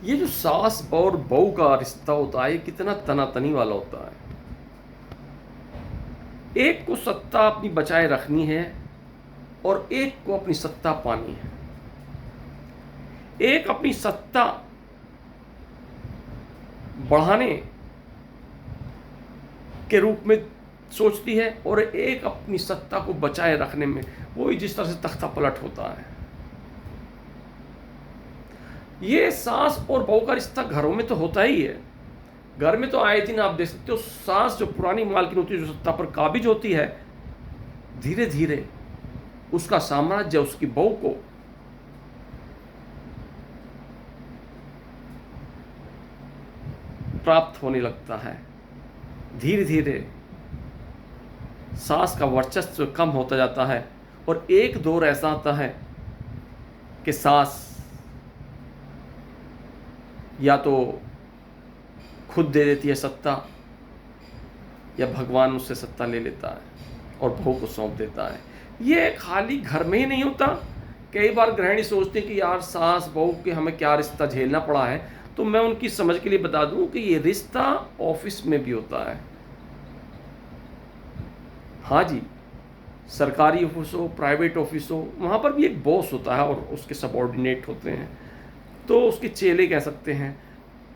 ये जो सास और बहू का रिश्ता होता है ये कितना तनातनी वाला होता है। एक को सत्ता अपनी बचाए रखनी है और एक को अपनी सत्ता पानी है। एक अपनी सत्ता बढ़ाने के रूप में सोचती है और एक अपनी सत्ता को बचाए रखने में, वही जिस तरह से तख्ता पलट होता है। ये सास और बहू का रिश्ता घरों में तो होता ही है। घर में तो आए दिन आप देख सकते हो, सास जो पुरानी मालकिन होती है, जो सत्ता पर काबिज होती है, धीरे धीरे उसका साम्राज्य उसकी बहू को प्राप्त होने लगता है। धीरे धीरे सास का वर्चस्व कम होता जाता है और एक दौर ऐसा आता है कि सास या तो खुद दे देती है सत्ता या भगवान उससे सत्ता ले लेता है और बहू को सौंप देता है। ये खाली घर में ही नहीं होता। कई बार गृहिणी सोचते हैं कि यार सास बहू के हमें क्या रिश्ता झेलना पड़ा है, तो मैं उनकी समझ के लिए बता दूं कि ये रिश्ता ऑफिस में भी होता है। हाँ जी, सरकारी ऑफिस हो, प्राइवेट ऑफिस हो, वहाँ पर भी एक बॉस होता है और उसके सबॉर्डिनेट होते हैं, तो उसके चेले कह सकते हैं।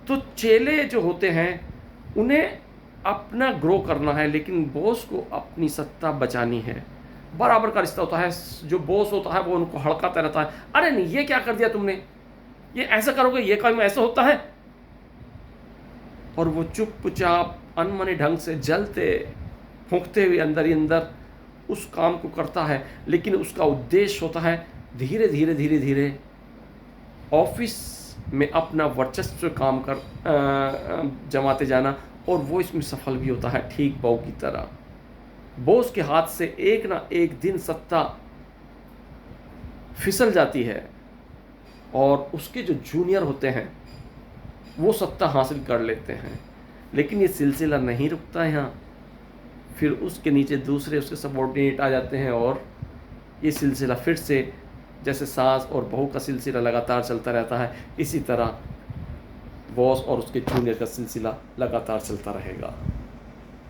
तो चेले जो होते हैं उन्हें अपना ग्रो करना है, लेकिन बॉस को अपनी सत्ता बचानी है। बराबर का रिश्ता होता है। जो बॉस होता है वो उनको हड़काता रहता है, अरे नहीं ये क्या कर दिया तुमने, ये ऐसा करोगे, ये काम ऐसा होता है। और वो चुपचाप अनमने ढंग से जलते फूंकते हुए अंदर ही अंदर उस काम को करता है, लेकिन उसका उद्देश्य होता है धीरे धीरे धीरे धीरे ऑफिस में अपना वर्चस्व काम कर जमाते जाना, और वो इसमें सफल भी होता है ठीक बहू की तरह। बॉस के हाथ से एक ना एक दिन सत्ता फिसल जाती है और उसके जो जूनियर होते हैं वो सत्ता हासिल कर लेते हैं, लेकिन ये सिलसिला नहीं रुकता यहाँ। फिर उसके नीचे दूसरे उसके सबॉर्डिनेट आ जाते हैं और ये सिलसिला फिर से, जैसे सास और बहू का सिलसिला लगातार चलता रहता है, इसी तरह बॉस और उसके जूनियर का सिलसिला लगातार चलता रहेगा।